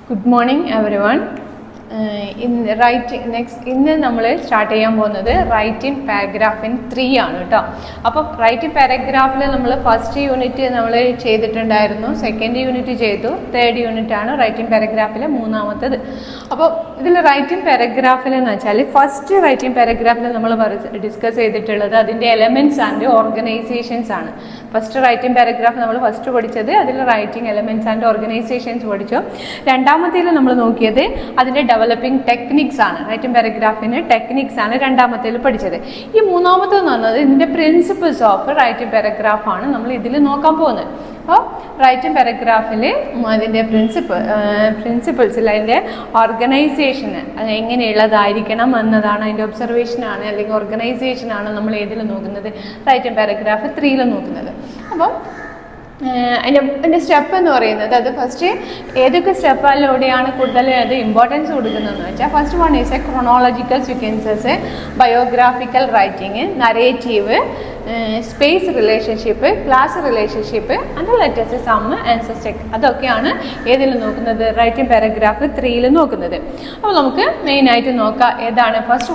Good morning, everyone. ഇന്ന് നമ്മൾ start ചെയ്യാൻ പോകുന്നത് റൈറ്റിംഗ് പാരഗ്രാഫ് ഇൻ 3 ആണ് കേട്ടോ. അപ്പോൾ റൈറ്റിംഗ് പാരഗ്രാഫിൽ നമ്മൾ ഫസ്റ്റ് യൂണിറ്റ് നമ്മൾ ചെയ്തിട്ടുണ്ടായിരുന്നു, സെക്കൻഡ് യൂണിറ്റ് ചെയ്തു, തേർഡ് യൂണിറ്റ് ആണ് റൈറ്റിംഗ് പാരഗ്രാഫിലെ മൂന്നാമത്തത്. അപ്പോൾ ഇതിൽ റൈറ്റിംഗ് പാരഗ്രാഫിൽ എന്ന് വെച്ചാൽ ഫസ്റ്റ് റൈറ്റിംഗ് പാരഗ്രാഫിൽ നമ്മൾ ഡിസ്കസ് ചെയ്തിട്ടുള്ളത് അതിൻ്റെ എലമെൻറ്റ്സ് ആൻഡ് ഓർഗനൈസേഷൻസ് ആണ്. ഫസ്റ്റ് റൈറ്റിംഗ് പാരഗ്രാഫ് നമ്മൾ ഫസ്റ്റ് പഠിച്ചത് അതിൽ റൈറ്റിംഗ് എലമെൻറ്റ്സ് ആൻഡ് ഓർഗനൈസേഷൻസ് പഠിച്ചു. രണ്ടാമത്തേൽ നമ്മൾ നോക്കിയത് അതിൻ്റെ ഡെവലപ്പിംഗ് ടെക്നിക്സ് ആണ്. റൈറ്റിംഗ് പാരഗ്രാഫിന് ടെക്നിക്സ് ആണ് രണ്ടാമത്തേൽ പഠിച്ചത്. ഈ മൂന്നാമത്തെന്ന് പറഞ്ഞത് ഇതിൻ്റെ പ്രിൻസിപ്പിൾസ് ഓഫ് റൈറ്റിംഗ് പാരഗ്രാഫ് ആണ് നമ്മൾ ഇതിൽ നോക്കാൻ പോകുന്നത്. അപ്പോൾ റൈറ്റിംഗ് പാരഗ്രാഫിൽ അതിൻ്റെ പ്രിൻസിപ്പിൾസിൽ അതിൻ്റെ ഓർഗനൈസേഷൻ എങ്ങനെയുള്ളതായിരിക്കണം എന്നതാണ്, അതിൻ്റെ ഒബ്സർവേഷനാണ് അല്ലെങ്കിൽ ഓർഗനൈസേഷനാണ് നമ്മൾ ഏതിൽ നോക്കുന്നത്, റൈറ്റിംഗ് പാരഗ്രാഫ് 3 നോക്കുന്നത്. അപ്പം അതിൻ്റെ സ്റ്റെപ്പ് എന്ന് പറയുന്നത് അത് ഫസ്റ്റ് ഏതൊക്കെ സ്റ്റെപ്പിലൂടെയാണ് കൂടുതൽ അത് ഇമ്പോർട്ടൻസ് കൊടുക്കുന്നതെന്ന് വെച്ചാൽ first one is a chronological sequences, biographical writing, narrative, space relationship, class relationship and letters, sum, answer check. അതൊക്കെയാണ് ഏതിൽ നോക്കുന്നത്, റൈറ്റിംഗ് പാരഗ്രാഫ് 3 നോക്കുന്നത്. അപ്പോൾ നമുക്ക് മെയിനായിട്ട് നോക്കാം ഏതാണ്. First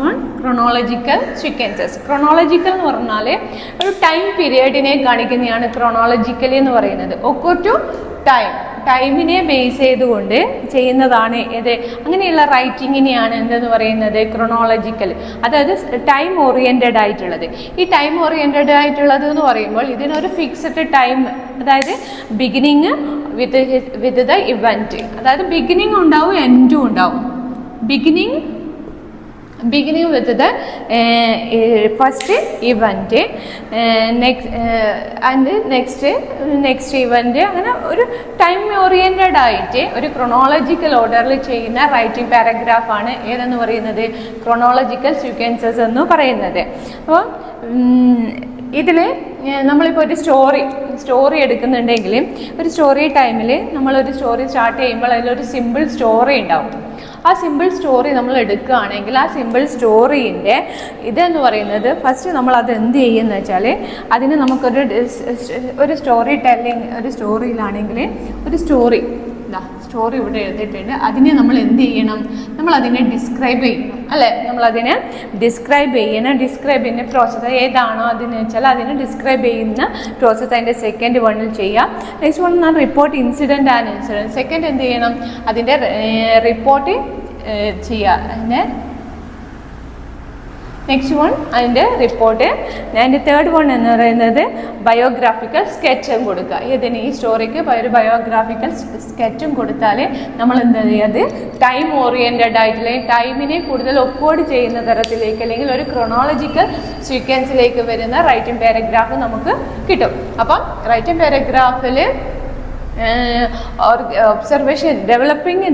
one chronological sequences. Chronological എന്ന് പറഞ്ഞാൽ ഒരു ടൈം പീരിയഡിനെ കാണിക്കുന്നതാണ് ക്രോണോളജിക്കലി എന്ന് പറയുന്നത്. ഒക്കർ ടു ടൈമിനെ ബേസ് ചെയ്തുകൊണ്ട് ചെയ്യുന്നതാണ് ഇത്. അങ്ങനെയുള്ള റൈറ്റിങ്ങിനെയാണ് എന്തെന്ന് പറയുന്നത്, ക്രോണോളജിക്കൽ. അതായത് ടൈം ഓറിയൻറ്റഡ് ആയിട്ടുള്ളത്. ഈ ടൈം ഓറിയൻറ്റഡ് ആയിട്ടുള്ളത് എന്ന് പറയുമ്പോൾ ഇതിനൊരു ഫിക്സ്ഡ് ടൈം, അതായത് ബിഗിനിങ് വിത്ത് ദ ഇവൻറ്റ്, അതായത് ബിഗിനിങ് ഉണ്ടാവും എൻഡും ഉണ്ടാവും. Beginning with the first event, next event, അങ്ങനെ ഒരു ടൈം ഓറിയൻറ്റഡ് ആയിട്ട് ഒരു ക്രോണോളജിക്കൽ ഓർഡറിൽ ചെയ്യുന്ന റൈറ്റിംഗ് പാരഗ്രാഫാണ് ഏതെന്ന് പറയുന്നത്, ക്രോണോളജിക്കൽ സീക്വൻസസ് എന്ന് പറയുന്നത്. അപ്പോൾ ഇതിൽ നമ്മളിപ്പോൾ ഒരു സ്റ്റോറി എടുക്കുന്നുണ്ടെങ്കിൽ ഒരു സ്റ്റോറി ടൈമിൽ നമ്മളൊരു സ്റ്റോറി സ്റ്റാർട്ട് ചെയ്യുമ്പോൾ അതിലൊരു സിമ്പിൾ സ്റ്റോറി ഉണ്ടാവും. ആ സിമ്പിൾ സ്റ്റോറി നമ്മൾ എടുക്കുകയാണെങ്കിൽ ആ സിമ്പിൾ സ്റ്റോറീൻ്റെ ഇതെന്ന് പറയുന്നത് ഫസ്റ്റ് നമ്മൾ അത് എന്ത് ചെയ്യുമെന്ന് വെച്ചാൽ അതിന് നമുക്കൊരു സ്റ്റോറി ടെല്ലിങ്, ഒരു സ്റ്റോറിയിലാണെങ്കിൽ ഒരു സ്റ്റോറി ഇവിടെ എഴുതിയിട്ടുണ്ട്. അതിനെ നമ്മൾ എന്ത് ചെയ്യണം, നമ്മളതിനെ ഡിസ്ക്രൈബ് ചെയ്യണം, അല്ലേ? നമ്മളതിനെ ഡിസ്ക്രൈബ് ചെയ്യുന്ന പ്രോസസ്സ് ഏതാണോ അതിന് വെച്ചാൽ അതിനെ ഡിസ്ക്രൈബ് ചെയ്യുന്ന പ്രോസസ്സ് അതിൻ്റെ സെക്കൻഡ് വണ്ണിൽ ചെയ്യാം. നെക്സ്റ്റ് വൺ എന്നാൽ report incident and incident. Second എന്ത് ചെയ്യണം, അതിൻ്റെ റിപ്പോർട്ട് ചെയ്യുക. അതിൻ്റെ നെക്സ്റ്റ് വൺ അതിൻ്റെ റിപ്പോർട്ട്. അതിൻ്റെ തേർഡ് വൺ എന്ന് പറയുന്നത് ബയോഗ്രാഫിക്കൽ സ്കെച്ചും കൊടുക്കുക. ഇതിന് ഈ സ്റ്റോറിക്ക് ഒരു ബയോഗ്രാഫിക്കൽ സ്കെച്ചും കൊടുത്താൽ നമ്മൾ എന്താ ചെയ്യുക, ടൈം ഓറിയൻറ്റഡ് ആയിട്ടുള്ള ടൈമിനെ കൂടുതൽ ഒക്കോഡ് ചെയ്യുന്ന തരത്തിലേക്ക് അല്ലെങ്കിൽ ഒരു ക്രോണോളജിക്കൽ സീക്വൻസിലേക്ക് വരുന്ന റൈറ്റിംഗ് പാരഗ്രാഫ് നമുക്ക് കിട്ടും. അപ്പം റൈറ്റിംഗ് പാരഗ്രാഫിൽ ഡെവലപ്പിംഗ്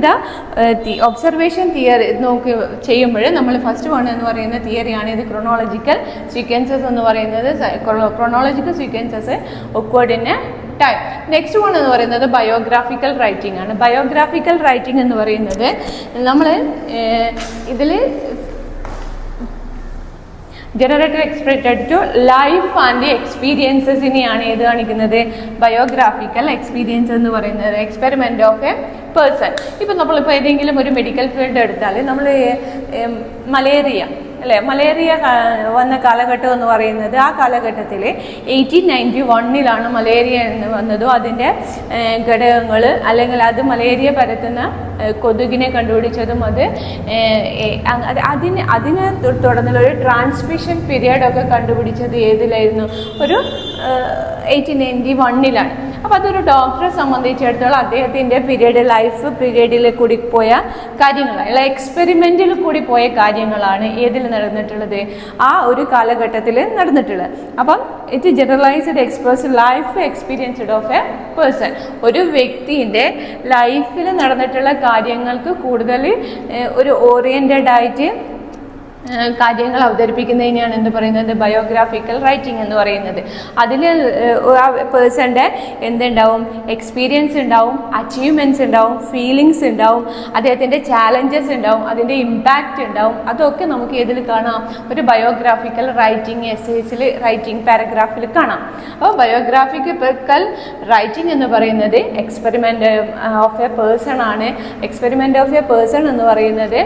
ഒബ്സർവേഷൻ തിയറി നോക്കി ചെയ്യുമ്പോൾ നമ്മൾ ഫസ്റ്റ് വൺ എന്ന് പറയുന്ന തിയറിയാണ് ഇത്, ക്രോണോളജിക്കൽ സീക്വൻസസ് എന്ന് പറയുന്നത്. Chronological sequences occurred in time. Next one എന്ന് പറയുന്നത് ബയോഗ്രാഫിക്കൽ റൈറ്റിംഗ് ആണ്. ബയോഗ്രാഫിക്കൽ റൈറ്റിംഗ് എന്ന് പറയുന്നത് നമ്മൾ ഇതിൽ generated expected to life and എക്സ്പീരിയൻസസിനെയാണ് ഏത് കാണിക്കുന്നത്, ബയോഗ്രാഫിക്കൽ എക്സ്പീരിയൻസ് എന്ന് പറയുന്നത്. Experiment of a person. ഇപ്പം നമ്മളിപ്പോൾ ഏതെങ്കിലും ഒരു മെഡിക്കൽ ഫീൽഡ് എടുത്താൽ നമ്മൾ മലേറിയ വന്ന കാലഘട്ടം എന്ന് പറയുന്നത് ആ കാലഘട്ടത്തിൽ 1891 മലേറിയ എന്ന് വന്നതും അതിൻ്റെ ഘടകങ്ങൾ അല്ലെങ്കിൽ അത് മലേറിയ പരത്തുന്ന കൊതുകിനെ കണ്ടുപിടിച്ചതും അതിനെ തുടർന്നുള്ള ഒരു ട്രാൻസ്മിഷൻ പീരിയഡൊക്കെ കണ്ടുപിടിച്ചത് ഏതിലായിരുന്നു, ഒരു 1891. അപ്പോൾ അതൊരു ഡോക്ടറെ സംബന്ധിച്ചിടത്തോളം അദ്ദേഹത്തിൻ്റെ ലൈഫ് പീരീഡിൽ കൂടി പോയ കാര്യങ്ങളാണ്, അല്ല എക്സ്പെരിമെൻറ്റിൽ കൂടി പോയ കാര്യങ്ങളാണ് ഏതിൽ നടന്നിട്ടുള്ളത്, ആ ഒരു കാലഘട്ടത്തിൽ നടന്നിട്ടുള്ളത്. അപ്പം it generalised express life experienced of a person. ഒരു വ്യക്തിൻ്റെ ലൈഫിൽ നടന്നിട്ടുള്ള കാര്യങ്ങൾക്ക് കൂടുതൽ ഒരു ഓറിയൻറ്റഡ് ആയിട്ട് കാര്യങ്ങൾ അവതരിപ്പിക്കുന്നതിനെയാണ് എന്ത് പറയുന്നത്, ബയോഗ്രാഫിക്കൽ റൈറ്റിംഗ് എന്ന് പറയുന്നത്. അതിൽ ആ പേഴ്സൻ്റെ എന്തുണ്ടാവും, എക്സ്പീരിയൻസ് ഉണ്ടാവും, അച്ചീവ്മെൻറ്റ്സ് ഉണ്ടാവും, ഫീലിങ്സ് ഉണ്ടാവും, അദ്ദേഹത്തിൻ്റെ ചാലഞ്ചസ് ഉണ്ടാവും, അതിൻ്റെ ഇമ്പാക്റ്റ് ഉണ്ടാവും. അതൊക്കെ നമുക്ക് ഏതിൽ കാണാം, ഒരു ബയോഗ്രാഫിക്കൽ റൈറ്റിംഗ് എസ്സേസിൽ, റൈറ്റിംഗ് പാരഗ്രാഫിൽ കാണാം. അപ്പോൾ ബയോഗ്രാഫിക്കൽ റൈറ്റിംഗ് എന്ന് പറയുന്നത് എക്സ്പെരിമെൻ്റ് ഓഫ് എ പേഴ്സൺ ആണ്. എക്സ്പെരിമെൻ്റ് ഓഫ് എ പേഴ്സൺ എന്ന് പറയുന്നത്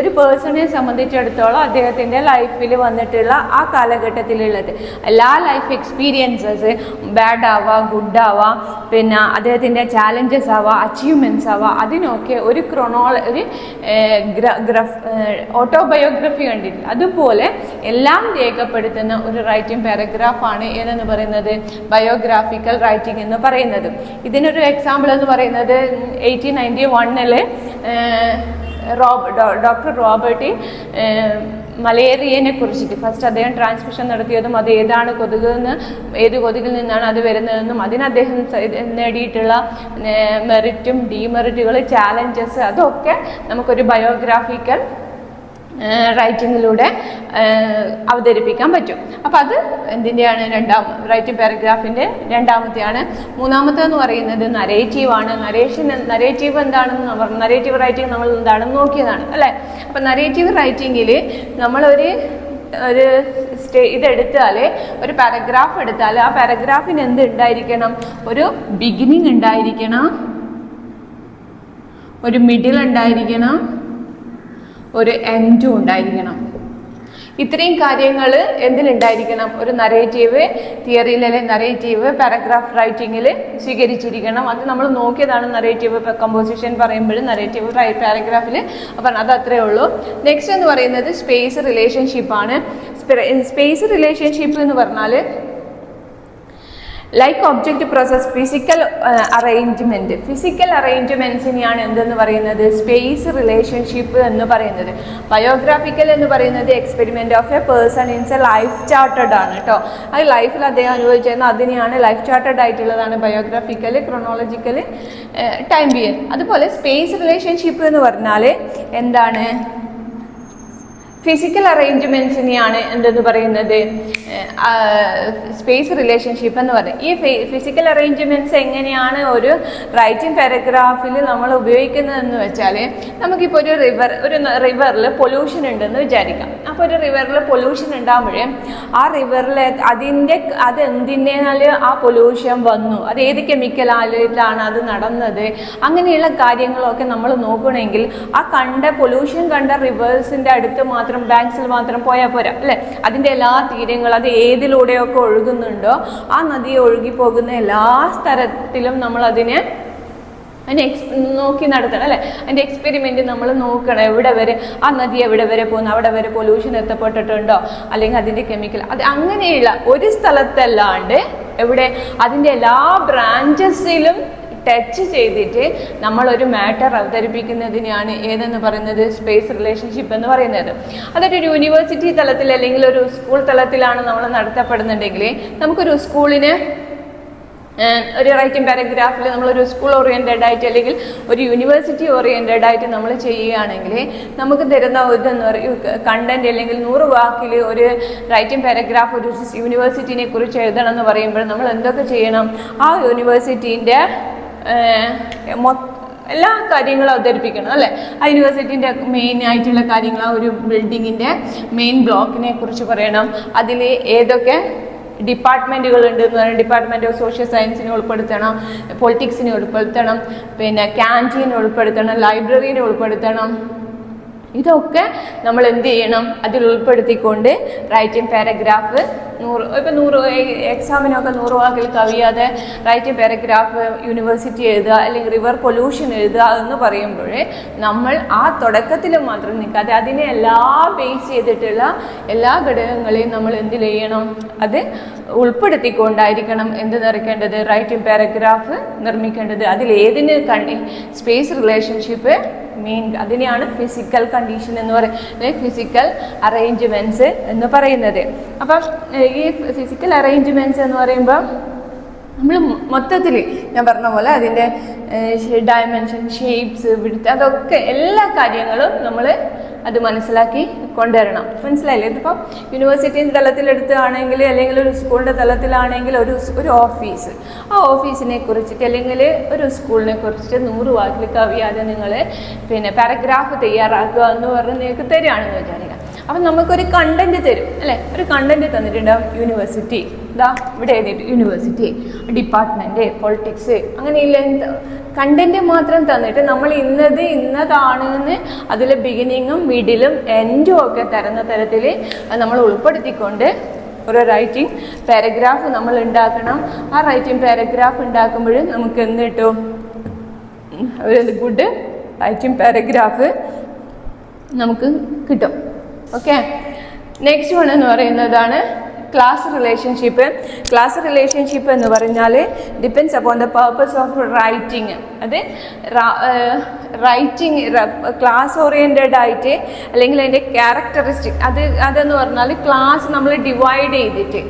ഒരു പേഴ്സണെ സംബന്ധിച്ചിടത്തോളം അദ്ദേഹത്തിൻ്റെ ലൈഫിൽ വന്നിട്ടുള്ള ആ കാലഘട്ടത്തിലുള്ളത് എല്ലാ ലൈഫ് എക്സ്പീരിയൻസസ്, ബാഡ് ആവാം, ഗുഡ് ആവാം, പിന്നെ അദ്ദേഹത്തിൻ്റെ ചാലഞ്ചസ് ആവാം, അച്ചീവ്മെൻറ്റ്സ് ആവാം, അതിനൊക്കെ ഒരു ഓട്ടോബയോഗ്രഫി കണ്ടിട്ടില്ല, അതുപോലെ എല്ലാം രേഖപ്പെടുത്തുന്ന ഒരു റൈറ്റിംഗ് പാരഗ്രാഫാണ് ഏതെന്ന് പറയുന്നത്, ബയോഗ്രാഫിക്കൽ റൈറ്റിംഗ് എന്ന് പറയുന്നത്. ഇതിനൊരു എക്സാമ്പിൾ എന്ന് പറയുന്നത് 1891 ഡോക്ടർ റോബർട്ട് മലേറിയനെ കുറിച്ചിട്ട് ഫസ്റ്റ് അദ്ദേഹം ട്രാൻസ്മിഷൻ നടത്തിയതും അത് ഏതാണ് ഏത് കൊതുകിൽ നിന്നാണ് അത് വരുന്നതെന്നും അതിന് അദ്ദേഹം നേടിയിട്ടുള്ള മെറിറ്റും ഡീമെറിറ്റുകൾ, ചാലഞ്ചസ്, അതൊക്കെ നമുക്കൊരു ബയോഗ്രാഫിക്കൽ റൈറ്റിങ്ങിലൂടെ അവതരിപ്പിക്കാൻ പറ്റും. അപ്പോൾ അത് എന്തിൻ്റെയാണ്, റൈറ്റിംഗ് പാരഗ്രാഫിൻ്റെ രണ്ടാമത്തെയാണ്. മൂന്നാമത്തെന്ന് പറയുന്നത് നരേറ്റീവാണ്. നരേറ്റീവ് എന്താണെന്ന് പറഞ്ഞു, നരേറ്റീവ് റൈറ്റിംഗ് നമ്മൾ എന്താണെന്ന് നോക്കിയതാണ് അല്ലേ. അപ്പം നരേറ്റീവ് റൈറ്റിങ്ങിൽ നമ്മളൊരു ഇതെടുത്താൽ, ഒരു പാരഗ്രാഫ് എടുത്താൽ ആ പാരഗ്രാഫിന് എന്ത് ഉണ്ടായിരിക്കണം, ഒരു ബിഗിനിങ് ഉണ്ടായിരിക്കണം, ഒരു മിഡിൽ ഉണ്ടായിരിക്കണം, ഒരു എൻഡും ഉണ്ടായിരിക്കണം. ഇത്രയും കാര്യങ്ങൾ എന്തിലുണ്ടായിരിക്കണം, ഒരു നരേറ്റീവ് തിയറിയിൽ അല്ലെങ്കിൽ നരേറ്റീവ് പാരഗ്രാഫ് റൈറ്റിങ്ങിൽ സ്വീകരിച്ചിരിക്കണം. അത് നമ്മൾ നോക്കിയതാണ് നരേറ്റീവ് കമ്പോസിഷൻ പറയുമ്പോഴും നരേറ്റീവ് പാരഗ്രാഫിൽ. അപ്പം അത് അത്രയേ ഉള്ളൂ. നെക്സ്റ്റ് എന്ന് പറയുന്നത് സ്പേസ് റിലേഷൻഷിപ്പാണ്. സ്പേസ് റിലേഷൻഷിപ്പ് എന്ന് പറഞ്ഞാൽ ലൈക്ക് ഒബ്ജക്റ്റ് പ്രോസസ്, ഫിസിക്കൽ അറേഞ്ച്മെൻറ്റ്സിനെയാണ് എന്തെന്ന് പറയുന്നത്, സ്പേസ് റിലേഷൻഷിപ്പ് എന്ന് പറയുന്നത്. ബയോഗ്രാഫിക്കൽ എന്ന് പറയുന്നത് experiment of a person ins A life chartered ആണ് കേട്ടോ. അത് ലൈഫിൽ അദ്ദേഹം അനുഭവിച്ചിരുന്ന അതിനെയാണ് ലൈഫ് ചാർട്ടഡ് ആയിട്ടുള്ളതാണ് ബയോഗ്രാഫിക്കൽ, ക്രോണോളജിക്കൽ, ടൈം പീരിയഡ്. അതുപോലെ സ്പേസ് റിലേഷൻഷിപ്പ് എന്ന് പറഞ്ഞാൽ എന്താണ്, ഫിസിക്കൽ അറേഞ്ച്മെൻറ്റ്സിനെയാണ് എന്തെന്ന് പറയുന്നത്, സ്പേസ് റിലേഷൻഷിപ്പ് എന്ന് പറയുന്നത്. ഈ ഫിസിക്കൽ അറേഞ്ച്മെൻറ്റ്സ് എങ്ങനെയാണ് ഒരു റൈറ്റിംഗ് പാരഗ്രാഫിൽ നമ്മൾ ഉപയോഗിക്കുന്നതെന്ന് വെച്ചാൽ, നമുക്കിപ്പോൾ ഒരു റിവറിൽ പൊല്യൂഷൻ ഉണ്ടെന്ന് വിചാരിക്കാം. അപ്പോൾ ഒരു റിവറിൽ പൊല്യൂഷൻ ഉണ്ടാകുമ്പോഴേ ആ റിവറിൽ അതെന്തിനാൽ ആ പൊല്യൂഷൻ വന്നു, അത് ഏത് കെമിക്കലായിട്ടാണ് അത് നടന്നത്, അങ്ങനെയുള്ള കാര്യങ്ങളൊക്കെ നമ്മൾ നോക്കണമെങ്കിൽ ആ പൊല്യൂഷൻ കണ്ട റിവേഴ്സിൻ്റെ അടുത്ത് മാത്രം, ബാങ്ക്സിൽ മാത്രം പോയാൽ പോരാ അല്ലേ. അതിൻ്റെ എല്ലാ തീരങ്ങളും അത് ഏതിലൂടെയൊക്കെ ഒഴുകുന്നുണ്ടോ ആ നദി ഒഴുകിപ്പോകുന്ന എല്ലാ സ്ഥലത്തിലും നമ്മൾ അതിനെ നോക്കി നടത്തണം അല്ലേ. അതിൻ്റെ എക്സ്പെരിമെൻറ്റ് നമ്മൾ നോക്കണം, എവിടെ വരെ ആ നദി എവിടെ വരെ പോകുന്നു, അവിടെ വരെ പൊല്യൂഷൻ എത്തപ്പെട്ടിട്ടുണ്ടോ, അല്ലെങ്കിൽ അതിൻ്റെ കെമിക്കൽ, അത് അങ്ങനെയുള്ള ഒരു സ്ഥലത്തല്ലാണ്ട് എവിടെ അതിൻ്റെ എല്ലാ ബ്രാഞ്ചസിലും ടച്ച് ചെയ്തിട്ട് നമ്മളൊരു മാറ്റർ അവതരിപ്പിക്കുന്നതിനെയാണ് ഏതെന്ന് പറയുന്നത്, സ്പേസ് റിലേഷൻഷിപ്പ് എന്ന് പറയുന്നത്. അതൊരു യൂണിവേഴ്സിറ്റി തലത്തിൽ അല്ലെങ്കിൽ ഒരു സ്കൂൾ തലത്തിലാണ് നമ്മൾ നടത്തപ്പെടുന്നുണ്ടെങ്കിൽ, നമുക്കൊരു സ്കൂളിന് ഒരു റൈറ്റിംഗ് പാരഗ്രാഫിൽ നമ്മളൊരു സ്കൂൾ ഓറിയൻറ്റഡ് ആയിട്ട് അല്ലെങ്കിൽ ഒരു യൂണിവേഴ്സിറ്റി ഓറിയൻറ്റഡ് ആയിട്ട് നമ്മൾ ചെയ്യുകയാണെങ്കിൽ നമുക്ക് തരുന്ന ഇതെന്ന് പറയും കണ്ടൻറ്, അല്ലെങ്കിൽ 100 വാക്കിൽ ഒരു റൈറ്റിംഗ് പാരഗ്രാഫ് ഒരു യൂണിവേഴ്സിറ്റിനെ കുറിച്ച് എഴുതണം എന്ന് പറയുമ്പോൾ നമ്മൾ എന്തൊക്കെ ചെയ്യണം, ആ യൂണിവേഴ്സിറ്റീൻ്റെ എല്ലാ കാര്യങ്ങളും അവതരിപ്പിക്കണം അല്ലേ. ആ യൂണിവേഴ്സിറ്റീൻ്റെ മെയിൻ ആയിട്ടുള്ള കാര്യങ്ങൾ, ആ ഒരു ബിൽഡിങ്ങിൻ്റെ മെയിൻ ബ്ലോക്കിനെ കുറിച്ച് പറയണം, അതിൽ ഏതൊക്കെ ഡിപ്പാർട്ട്മെൻറ്റുകളുണ്ട് എന്ന് പറയുന്നത്, ഡിപ്പാർട്ട്മെൻറ്റ് ഓഫ് സോഷ്യൽ സയൻസിനെ ഉൾപ്പെടുത്തണം, പൊളിറ്റിക്സിനെ ഉൾപ്പെടുത്തണം, പിന്നെ ക്യാൻറ്റീനെ ഉൾപ്പെടുത്തണം, ലൈബ്രറീനെ ഉൾപ്പെടുത്തണം. ഇതൊക്കെ നമ്മൾ എന്ത് ചെയ്യണം, അതിൽ ഉൾപ്പെടുത്തിക്കൊണ്ട് റൈറ്റിംഗ് പാരഗ്രാഫ് 100 എക്സാമിനൊക്കെ 100 വാക്കിൽ കവിയാതെ റൈറ്റിംഗ് പാരഗ്രാഫ് യൂണിവേഴ്സിറ്റി എഴുതുക അല്ലെങ്കിൽ റിവർ പൊല്യൂഷൻ എഴുതുക എന്ന് പറയുമ്പോൾ നമ്മൾ ആ തുടക്കത്തിൽ മാത്രം നിൽക്കാതെ അതിനെ ബേസ് ചെയ്തിട്ടുള്ള എല്ലാ ഘടകങ്ങളെയും നമ്മൾ എന്ത് ചെയ്യണം, അത് ഉൾപ്പെടുത്തിക്കൊണ്ടായിരിക്കണം എന്ത് നിറയ്ക്കേണ്ടത്, റൈറ്റിംഗ് പാരഗ്രാഫ് നിർമ്മിക്കേണ്ടത്. അതിലേതിന് സ്പേസ് റിലേഷൻഷിപ്പ് മെയിൻ, അതിനെയാണ് ഫിസിക്കൽ കണ്ടീഷൻ എന്ന് പറയുന്നത്, ഫിസിക്കൽ അറേഞ്ച്മെൻറ്റ്സ് എന്ന് പറയുന്നത്. അപ്പം ഈ ഫിസിക്കൽ അറേഞ്ച്മെൻറ്റ്സ് എന്ന് പറയുമ്പോൾ നമ്മൾ മൊത്തത്തിൽ ഞാൻ പറഞ്ഞ പോലെ അതിൻ്റെ ഡയമെൻഷൻ, ഷേപ്സ്, വിഡ്ത്ത്, അതൊക്കെ എല്ലാ കാര്യങ്ങളും നമ്മൾ അത് മനസ്സിലാക്കി കൊണ്ടുവരണം. മനസ്സിലായില്ലേ? ഇതിപ്പോൾ യൂണിവേഴ്സിറ്റി തലത്തിലെടുത്താണെങ്കിൽ അല്ലെങ്കിൽ ഒരു സ്കൂളിൻ്റെ തലത്തിലാണെങ്കിൽ ഒരു ഓഫീസ്, ആ ഓഫീസിനെ കുറിച്ചിട്ട് അല്ലെങ്കിൽ ഒരു സ്കൂളിനെ കുറിച്ചിട്ട് 100 വാക്കിൽ കവിയാതെ നിങ്ങൾ പിന്നെ പാരഗ്രാഫ് തയ്യാറാക്കുക എന്ന് പറഞ്ഞ് നിങ്ങൾക്ക് തരികയാണെന്ന് വിചാരിക്കുക. അപ്പം നമുക്കൊരു കണ്ടന്റ് തരും അല്ലേ? ഒരു കണ്ടന്റ് തന്നിട്ടുണ്ടാവും. യൂണിവേഴ്സിറ്റി, ഇതാ ഇവിടെ എഴുതിയിട്ട് യൂണിവേഴ്സിറ്റി, ഡിപ്പാർട്ട്മെൻറ്റ്, പൊളിറ്റിക്സ്, അങ്ങനെയില്ല കണ്ടന്റ് മാത്രം തന്നിട്ട് നമ്മൾ ഇന്നതാണ് എന്ന് അതിൽ ബിഗിനിങ്ങും മിഡിലും എൻഡും ഒക്കെ തരുന്ന തരത്തിൽ നമ്മൾ ഉൾപ്പെടുത്തിക്കൊണ്ട് ഒരു റൈറ്റിംഗ് പാരഗ്രാഫ് നമ്മൾ ഉണ്ടാക്കണം. ആ റൈറ്റിംഗ് പാരഗ്രാഫ് ഉണ്ടാക്കുമ്പോൾ നമുക്ക് എന്ത് കിട്ടും? ഒരു ഗുഡ് റൈറ്റിംഗ് പാരഗ്രാഫ് നമുക്ക് കിട്ടും. ഓക്കെ, നെക്സ്റ്റ് വൺ എന്ന് പറയുന്നതാണ് ക്ലാസ് റിലേഷൻഷിപ്പ്. ക്ലാസ് റിലേഷൻഷിപ്പ് എന്ന് പറഞ്ഞാൽ depends upon the purpose of writing. അത് റൈറ്റിംഗ് ക്ലാസ് ഓറിയൻറ്റഡ് ആയിട്ട് അല്ലെങ്കിൽ അതിൻ്റെ ക്യാരക്ടറിസ്റ്റിക് അതെന്ന് പറഞ്ഞാൽ ക്ലാസ് നമ്മൾ ഡിവൈഡ് ചെയ്തിട്ട്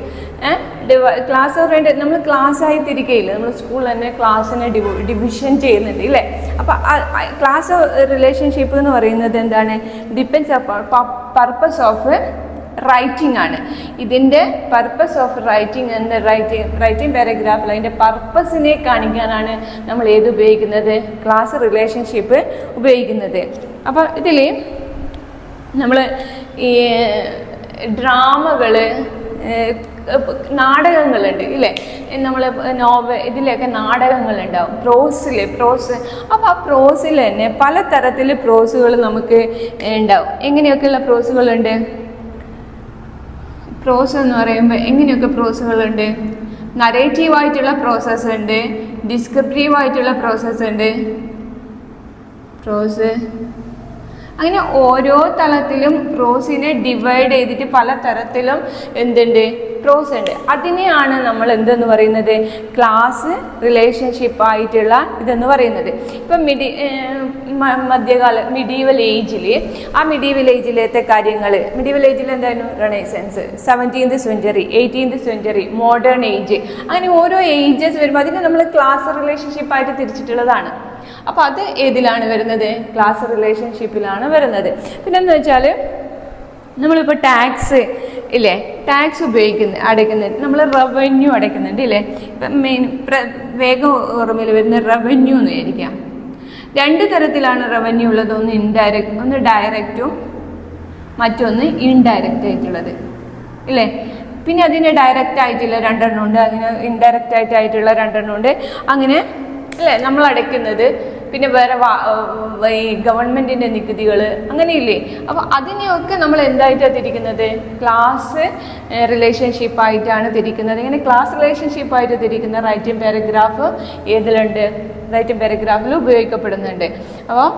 ക്ലാസ് ഓറിയൻറ്റഡ് നമ്മൾ ക്ലാസ്സായി തിരികെയില്ല. നമ്മൾ സ്കൂളിൽ തന്നെ ക്ലാസ്സിനെ ഡിവിഷൻ ചെയ്യുന്നുണ്ട് ഇല്ലേ? അപ്പോൾ ക്ലാസ് റിലേഷൻഷിപ്പ് എന്ന് പറയുന്നത് എന്താണ്? Depends upon purpose of writing ആണ്. ഇതിൻ്റെ പർപ്പസ് ഓഫ് റൈറ്റിംഗ് എന്ന റൈറ്റിംഗ് പാരഗ്രാഫിൽ അതിൻ്റെ പർപ്പസിനെ കാണിക്കാനാണ് നമ്മൾ ഏത് ഉപയോഗിക്കുന്നത്? ക്ലാസ് റിലേഷൻഷിപ്പ് ഉപയോഗിക്കുന്നത്. അപ്പോൾ ഇതിൽ നമ്മൾ ഈ ഡ്രാമകൾ, നാടകങ്ങളുണ്ട് ഇല്ലേ? നമ്മൾ ഇതിലൊക്കെ നാടകങ്ങളുണ്ടാവും. പ്രോസ്. അപ്പോൾ ആ പ്രോസിൽ തന്നെ പലതരത്തിൽ പ്രോസുകൾ നമുക്ക് ഉണ്ടാവും. എങ്ങനെയൊക്കെയുള്ള പ്രോസുകളുണ്ട്? പ്രോസ് എന്ന് പറയുമ്പോൾ എങ്ങനെയൊക്കെ പ്രോസുകളുണ്ട്? നരേറ്റീവായിട്ടുള്ള പ്രോസസ്സ് ഉണ്ട്, ഡിസ്ക്രിപ്റ്റീവായിട്ടുള്ള പ്രോസസ്സ് ഉണ്ട്, പ്രോസ്. അങ്ങനെ ഓരോ തലത്തിലും പ്രോസിനെ ഡിവൈഡ് ചെയ്തിട്ട് പല തരത്തിലും എന്തുണ്ട്? പ്രോസ് ഉണ്ട്. അതിനെയാണ് നമ്മൾ എന്തെന്ന് പറയുന്നത്? ക്ലാസ് റിലേഷൻഷിപ്പായിട്ടുള്ള ഇതെന്ന് പറയുന്നത്. ഇപ്പം മിഡീവൽ ഏജിൽ ആ മിഡീവൽ ഏജിലത്തെ കാര്യങ്ങൾ, മിഡീവൽ ഏജിൽ എന്തായിരുന്നു? Renaissance, 17th century, 18th century, modern age, അങ്ങനെ ഓരോ ഏജസ് വരുമ്പോൾ അതിനെ നമ്മൾ ക്ലാസ് റിലേഷൻഷിപ്പായിട്ട് തിരിച്ചിട്ടുള്ളതാണ്. അപ്പോൾ അത് ഏതിലാണ് വരുന്നത്? ക്ലാസ് റിലേഷൻഷിപ്പിലാണ് വരുന്നത്. പിന്നെന്ന് വെച്ചാൽ നമ്മളിപ്പോൾ ടാക്സ് ഇല്ലേ? ടാക്സ് അടയ്ക്കുന്നുണ്ട്, നമ്മൾ റവന്യൂ അടയ്ക്കുന്നുണ്ട് ഇല്ലേ? ഇപ്പം മെയിൻ വേഗം ഓർമ്മയിൽ വരുന്ന റവന്യൂ എന്ന് വിചാരിക്കാം. 2 തരത്തിലാണ് റവന്യൂ ഉള്ളത്. ഒന്ന് ഡയറക്റ്റും മറ്റൊന്ന് ഇൻഡയറക്റ്റ് ആയിട്ടുള്ളത് ഇല്ലേ? പിന്നെ അതിന് ഡയറക്റ്റ് ആയിട്ടുള്ള 2 ഉണ്ട്, അങ്ങനെ ഇൻഡയറക്റ്റ് ആയിട്ടുള്ള 2 ഉണ്ട്. അങ്ങനെ അല്ലേ നമ്മൾ അടയ്ക്കുന്നത്. പിന്നെ വേറെ ഈ ഗവൺമെൻറ്റിൻ്റെ നികുതികൾ അങ്ങനെയില്ലേ? അപ്പോൾ അതിനെയൊക്കെ നമ്മൾ എന്തായിട്ടാണ് തിരിക്കുന്നത്? ക്ലാസ് റിലേഷൻഷിപ്പായിട്ടാണ് തിരിക്കുന്നത്. ഇങ്ങനെ ക്ലാസ് റിലേഷൻഷിപ്പായിട്ട് തിരിക്കുന്ന റൈറ്റിംഗ് പാരഗ്രാഫ് ഏതിലുണ്ട്? റൈറ്റിംഗ് പാരഗ്രാഫിൽ ഉപയോഗിക്കപ്പെടുന്നുണ്ട്. അപ്പോൾ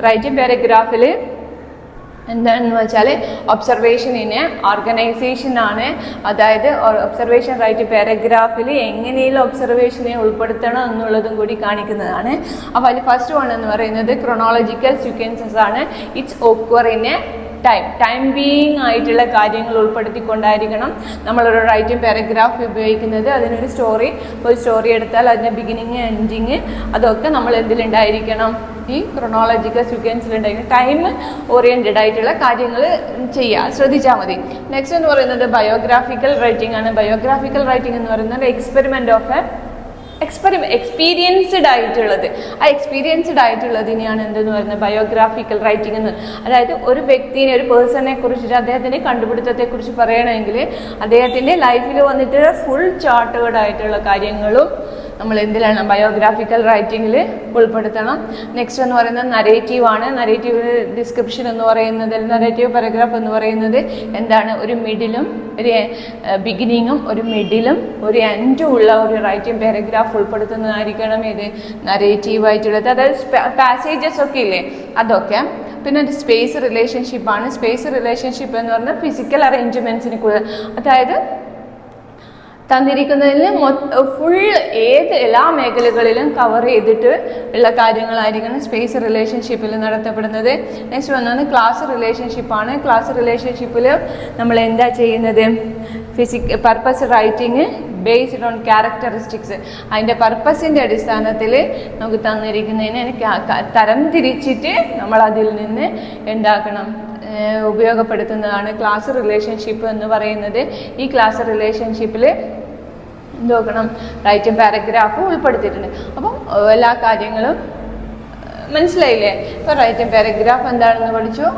റൈറ്റിംഗ് പാരഗ്രാഫിൽ എന്താണെന്ന് വെച്ചാൽ ഒബ്സർവേഷനിനെ ഓർഗനൈസേഷനാണ്. അതായത് ഒബ്സർവേഷൻ റൈറ്റിംഗ് പാരഗ്രാഫിൽ എങ്ങനെയുള്ള ഒബ്സർവേഷനെ ഉൾപ്പെടുത്തണം എന്നുള്ളതും കൂടി കാണിക്കുന്നതാണ്. അപ്പോൾ അതിൽ ഫസ്റ്റ് വൺ എന്ന് പറയുന്നത് ക്രോണോളജിക്കൽ സീക്വൻസസ് ആണ്. It's occur in a time being ആയിട്ടുള്ള കാര്യങ്ങൾ ഉൾപ്പെടുത്തിക്കൊണ്ടായിരിക്കണം നമ്മളൊരു റൈറ്റിംഗ് പാരഗ്രാഫ് ഉപയോഗിക്കുന്നത്. അതിനൊരു സ്റ്റോറി എടുത്താൽ അതിൻ്റെ ബിഗിനിങ് എൻഡിങ് അതൊക്കെ നമ്മൾ എന്തിലുണ്ടായിരിക്കണം? ഈ ക്രോണോളജിക്കൽ സീക്വൻസിലുണ്ടായിരിക്കും. ടൈം ഓറിയൻറ്റഡ് ആയിട്ടുള്ള കാര്യങ്ങൾ ചെയ്യുക, ശ്രദ്ധിച്ചാൽ മതി. നെക്സ്റ്റ് എന്ന് പറയുന്നത് ബയോഗ്രാഫിക്കൽ റൈറ്റിംഗ് ആണ്. ബയോഗ്രാഫിക്കൽ റൈറ്റിംഗ് എന്ന് പറയുന്നത് എക്സ്പീരിയൻസ്ഡ് ആയിട്ടുള്ളത്. ആ എക്സ്പീരിയൻസ്ഡ് ആയിട്ടുള്ളതിനെയാണ് എന്തെന്ന് പറയുന്നത്? ബയോഗ്രാഫിക്കൽ റൈറ്റിംഗ് എന്ന്. അതായത് ഒരു വ്യക്തിനെ, ഒരു പേഴ്സണെ കുറിച്ചിട്ട് അദ്ദേഹത്തിൻ്റെ കണ്ടുപിടുത്തത്തെക്കുറിച്ച് പറയണമെങ്കിൽ അദ്ദേഹത്തിൻ്റെ ലൈഫിൽ വന്നിട്ട് ഫുൾ ചാർട്ടേഡ് ആയിട്ടുള്ള കാര്യങ്ങളും നമ്മൾ എന്തിലാണ്? ബയോഗ്രാഫിക്കൽ റൈറ്റിങ്ങിൽ ഉൾപ്പെടുത്തണം. നെക്സ്റ്റ് എന്ന് പറയുന്നത് നരേറ്റീവാണ്. നരേറ്റീവ് ഡിസ്ക്രിപ്ഷൻ എന്ന് പറയുന്നത്, നരേറ്റീവ് പാരഗ്രാഫ് എന്ന് പറയുന്നത് എന്താണ്? ഒരു മിഡിലും ഒരു ബിഗിനിങ്ങും ഒരു മിഡിലും ഒരു എൻഡും ഉള്ള ഒരു റൈറ്റിംഗ് പാരഗ്രാഫ് ഉൾപ്പെടുത്തുന്നതായിരിക്കണം ഇത് നരേറ്റീവായിട്ടുള്ളത്. അതായത് പാസേജസ് ഒക്കെ ഇല്ലേ അതൊക്കെ. പിന്നെ ഒരു സ്പേസ് റിലേഷൻഷിപ്പാണ്. സ്പേസ് റിലേഷൻഷിപ്പ് എന്ന് പറഞ്ഞാൽ ഫിസിക്കൽ അറേഞ്ച്മെൻറ്റ്സിനെ കൂടുതൽ, അതായത് തന്നിരിക്കുന്നതിൽ ഫുൾ എല്ലാ മേഖലകളിലും കവർ ചെയ്തിട്ട് ഉള്ള കാര്യങ്ങളായിരിക്കണം സ്പേസ് റിലേഷൻഷിപ്പിൽ നടത്തപ്പെടുന്നത്. നെക്സ്റ്റ് വന്നത് ക്ലാസ് റിലേഷൻഷിപ്പാണ്. ക്ലാസ് റിലേഷൻഷിപ്പിൽ നമ്മൾ എന്താ ചെയ്യുന്നത്? Purpose writing based on characteristics, അതിൻ്റെ പർപ്പസിൻ്റെ അടിസ്ഥാനത്തിൽ നമുക്ക് തന്നിരിക്കുന്നതിനെ തരം തിരിച്ചിട്ട് നമ്മൾ അതിൽ നിന്ന് എന്താക്കണം, ഉപയോഗപ്പെടുത്തുന്നതാണ് ക്ലാസ് റിലേഷൻഷിപ്പ് എന്ന് പറയുന്നത്. ഈ ക്ലാസ് റിലേഷൻഷിപ്പിൽ നോക്കണം റൈറ്റിംഗ് പാരഗ്രാഫ് ഉൾപ്പെടുത്തിയിട്ടുണ്ട്. അപ്പം എല്ലാ കാര്യങ്ങളും മനസ്സിലായില്ലേ? ഇപ്പോൾ റൈറ്റിംഗ് പാരഗ്രാഫ് എന്താണെന്ന് പഠിച്ചു.